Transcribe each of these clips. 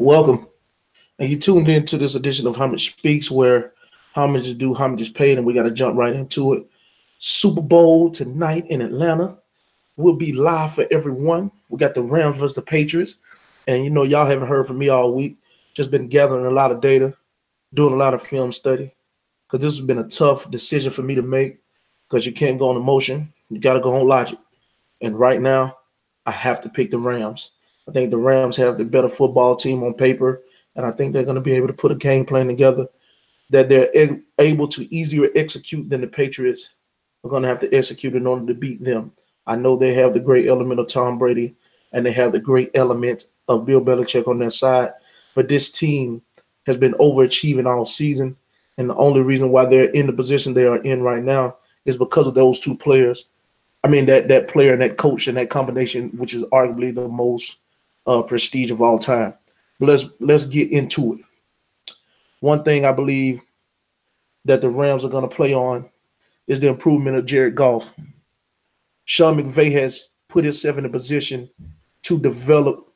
Welcome. And you tuned into this edition of Homage Speaks, where homage is due, homage is paid, and we got to jump right into it. Super Bowl tonight in Atlanta. We'll be live for everyone. We got the Rams versus the Patriots. And y'all haven't heard from me all week. Just been gathering a lot of data, doing a lot of film study. Because this has been a tough decision for me to make. Because you can't go on emotion. You got to go on logic. And right now, I have to pick the Rams. I think the Rams have the better football team on paper, and I think they're going to be able to put a game plan together that they're able to easier execute than the Patriots are going to have to execute in order to beat them. I know they have the great element of Tom Brady, and they have the great element of Bill Belichick on their side, but this team has been overachieving all season, and the only reason why they're in the position they are in right now is because of those two players. I mean, that player and that coach and that combination, which is arguably the most prestige of all time. But let's get into it. One thing I believe that the Rams are going to play on is the improvement of Jared Goff. Sean McVay has put himself in a position to develop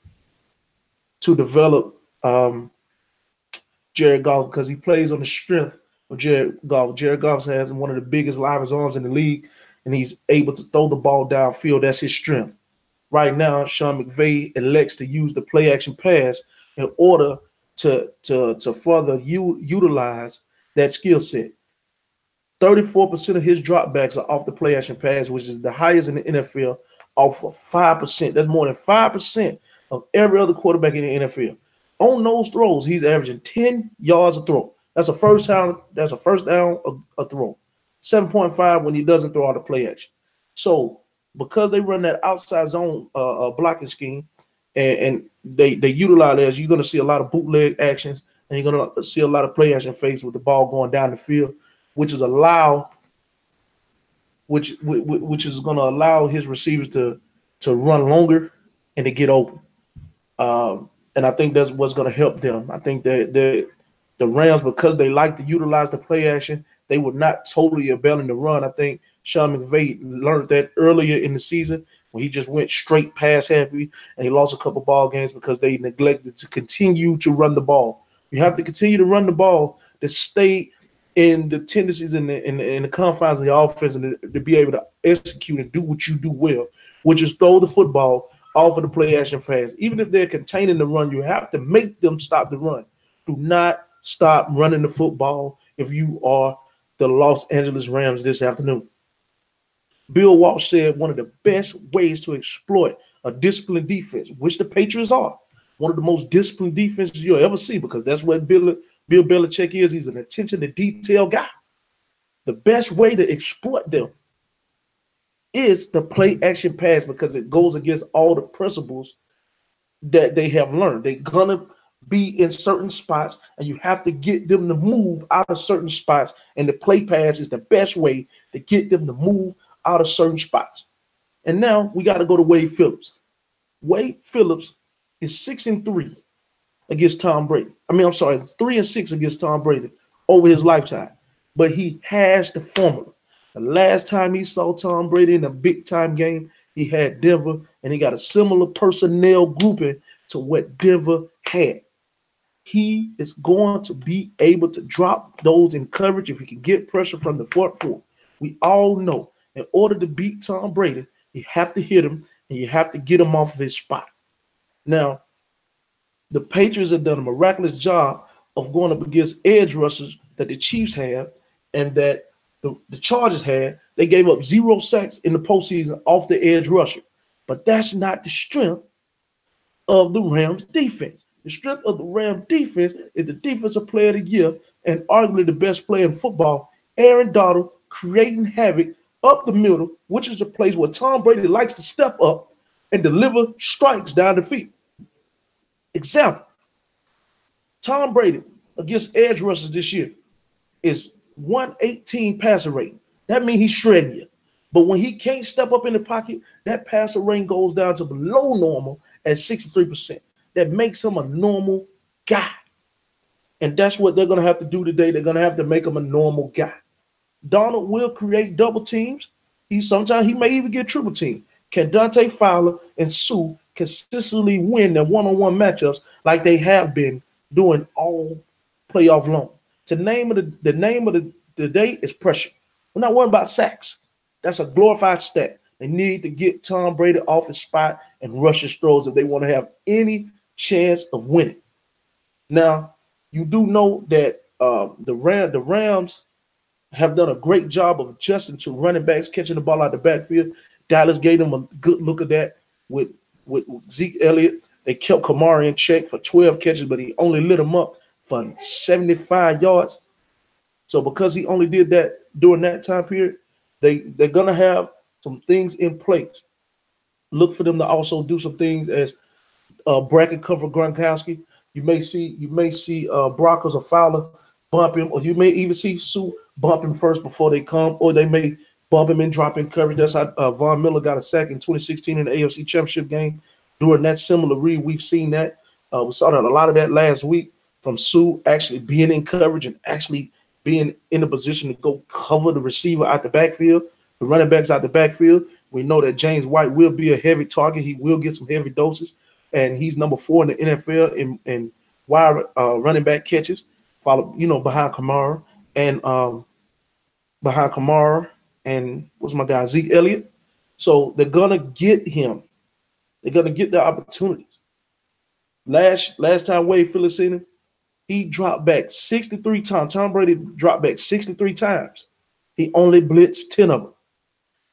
Jared Goff because he plays on the strength of Jared Goff. Jared Goff has one of the biggest livest arms in the league, and he's able to throw the ball downfield. That's his strength. Right now, Sean McVay elects to use the play action pass in order to further utilize that skill set. 34% of his dropbacks are off the play action pass, which is the highest in the NFL, off of 5%. That's more than 5% of every other quarterback in the NFL. On those throws, he's averaging 10 yards a throw. That's a first down. That's a first down a throw. 7.5 when he doesn't throw out the play action. So because they run that outside zone blocking scheme, and they utilize it, you're going to see a lot of bootleg actions, and you're going to see a lot of play action fakes with the ball going down the field, which is going to allow his receivers to run longer and to get open. And I think that's what's going to help them. I think that the Rams, because they like to utilize the play action, they were not totally abandon the run. I think Sean McVay learned that earlier in the season when he just went straight pass happy, and he lost a couple ball games because they neglected to continue to run the ball. You have to continue to run the ball to stay in the tendencies in the confines of the offense and to be able to execute and do what you do well, which is throw the football off of the play action fast. Even if they're containing the run, you have to make them stop the run. Do not stop running the football if you are the Los Angeles Rams this afternoon. Bill Walsh said one of the best ways to exploit a disciplined defense, which the Patriots are, one of the most disciplined defenses you'll ever see, because that's what Bill Belichick is. He's an attention to detail guy. The best way to exploit them is the play action pass, because it goes against all the principles that they have learned. They're going to be in certain spots, and you have to get them to move out of certain spots, and the play pass is the best way to get them to move out of certain spots. And now we got to go to Wade Phillips. Wade Phillips is 6-3 against Tom Brady. It's 3-6 against Tom Brady over his lifetime. But he has the formula. The last time he saw Tom Brady in a big-time game, he had Denver, and he got a similar personnel grouping to what Denver had. He is going to be able to drop those in coverage if he can get pressure from the front four. We all know in order to beat Tom Brady, you have to hit him, and you have to get him off of his spot. Now, the Patriots have done a miraculous job of going up against edge rushers that the Chiefs have and that the Chargers had. They gave up 0 sacks in the postseason off the edge rusher. But that's not the strength of the Rams defense. The strength of the Rams defense is the defensive player of the year and arguably the best player in football, Aaron Donald, creating havoc up the middle, which is a place where Tom Brady likes to step up and deliver strikes down the field. Example, Tom Brady against edge rushers this year is 118 passer rate. That means he's shredding you. But when he can't step up in the pocket, that passer rate goes down to below normal at 63%. That makes him a normal guy. And that's what they're going to have to do today. They're going to have to make him a normal guy. Donald will create double teams. Sometimes he may even get triple team. Can Dante Fowler and Sue consistently win their one-on-one matchups like they have been doing all playoff long. The name of the day is pressure. We're not worried about sacks. That's a glorified stat. They need to get Tom Brady off his spot and rush his throws if they want to have any chance of winning. Now, you do know that the Rams have done a great job of adjusting to running backs catching the ball out the backfield. Dallas gave them a good look at that with Zeke Elliott. They kept Kamara in check for 12 catches, but he only lit him up for 75 yards. So because he only did that during that time period, they're going to have some things in place. Look for them to also do some things as bracket cover Gronkowski. You may see Broncos or Fowler bump him, or you may even see Sue bump him first before they come, or they may bump him and drop in coverage. That's how Von Miller got a sack in 2016 in the AFC Championship game. During that similar read, we've seen that. We saw that a lot of that last week from Sue actually being in coverage and actually being in a position to go cover the receiver out the backfield, the running backs out the backfield. We know that James White will be a heavy target. He will get some heavy doses, and he's number 4 in the NFL in wide running back catches, followed behind Kamara and what's my guy Zeke Elliott. So they're gonna get him. They're gonna get the opportunities. Last time Wade Phillips seen him, he dropped back 63 times. Tom Brady dropped back 63 times. He only blitzed 10 of them.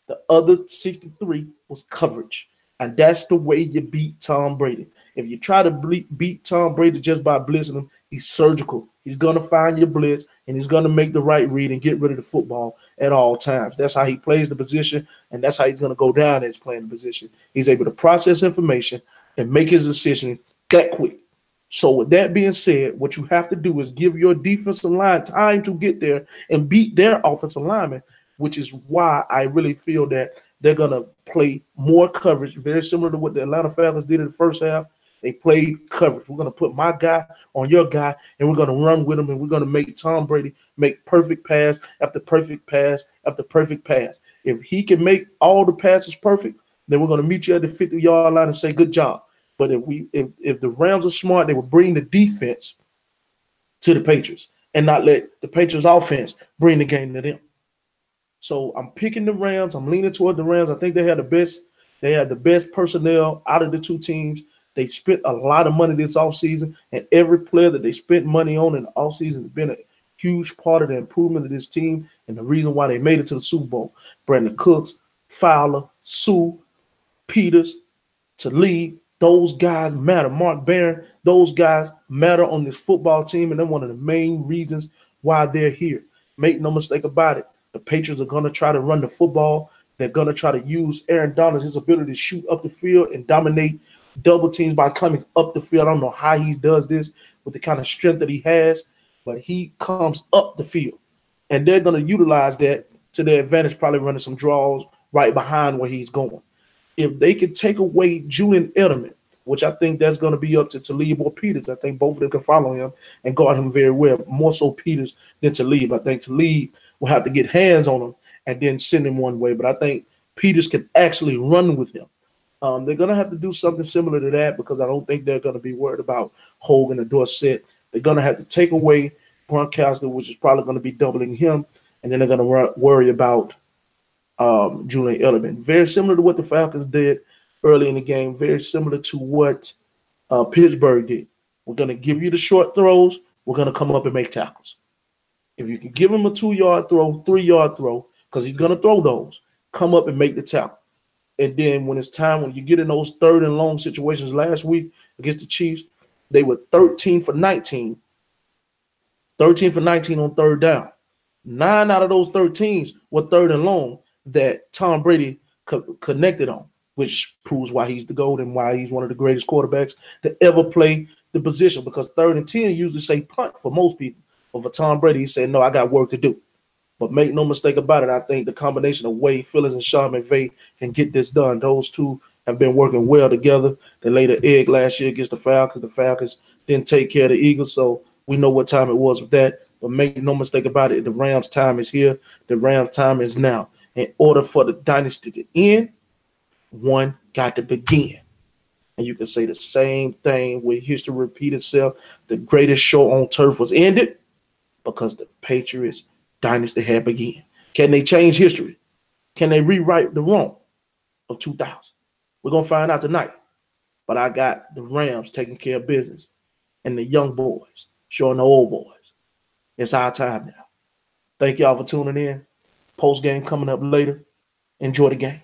The other 63 was coverage. And that's the way you beat Tom Brady. If you try to beat Tom Brady just by blitzing him, he's surgical. He's going to find your blitz, and he's going to make the right read and get rid of the football at all times. That's how he plays the position, and that's how he's going to go down as playing the position. He's able to process information and make his decision that quick. So with that being said, what you have to do is give your defensive line time to get there and beat their offensive lineman, which is why I really feel that they're going to play more coverage, very similar to what the Atlanta Falcons did in the first half. They played coverage. We're going to put my guy on your guy, and we're going to run with him, and we're going to make Tom Brady make perfect pass after perfect pass after perfect pass. If he can make all the passes perfect, then we're going to meet you at the 50-yard line and say, good job. But if the Rams are smart, they will bring the defense to the Patriots and not let the Patriots offense bring the game to them. So I'm picking the Rams. I'm leaning toward the Rams. I think they had the best personnel out of the two teams. They spent a lot of money this offseason, and every player that they spent money on in the offseason has been a huge part of the improvement of this team and the reason why they made it to the Super Bowl. Brandon Cooks, Fowler, Sue, Peters, Talib, those guys matter. Mark Barron, those guys matter on this football team, and they're one of the main reasons why they're here. Make no mistake about it. The Patriots are going to try to run the football. They're going to try to use Aaron Donald, his ability to shoot up the field and dominate double teams by coming up the field. I don't know how he does this with the kind of strength that he has, but he comes up the field. And they're going to utilize that to their advantage, probably running some draws right behind where he's going. If they can take away Julian Edelman, which I think that's going to be up to Talib or Peters. I think both of them can follow him and guard him very well, more so Peters than Talib. I think Talib will have to get hands on him and then send him one way, but I think Peters can actually run with him. They're going to have to do something similar to that because I don't think they're going to be worried about Hogan or Dorsett. They're going to have to take away Gronkowski, which is probably going to be doubling him, and then they're going to worry about Julian Edelman. Very similar to what the Falcons did early in the game, very similar to what Pittsburgh did. We're going to give you the short throws. We're going to come up and make tackles. If you can give him a 2-yard throw, 3-yard throw, because he's going to throw those, come up and make the tackle. And then when it's time, when you get in those third and long situations last week against the Chiefs, they were 13 for 19. 13 for 19 on third down. 9 out of those 13s were third and long that Tom Brady connected on, which proves why he's the GOAT and why he's one of the greatest quarterbacks to ever play the position, because 3rd and 10 usually say punt for most people. But for Tom Brady, he said, no, I got work to do. But make no mistake about it, I think the combination of Wade Phillips and Sean McVay can get this done. Those two have been working well together. They laid an egg last year against the Falcons. The Falcons didn't take care of the Eagles, so we know what time it was with that. But make no mistake about it, the Rams' time is here. The Rams' time is now. In order for the dynasty to end, one got to begin. And you can say the same thing with history repeat itself. The greatest show on turf was ended because the Patriots dynasty had begun. Can they change history? Can they rewrite the wrong of 2000? We're going to find out tonight. But I got the Rams taking care of business and the young boys showing the old boys. It's our time now. Thank y'all for tuning in. Post game coming up later. Enjoy the game.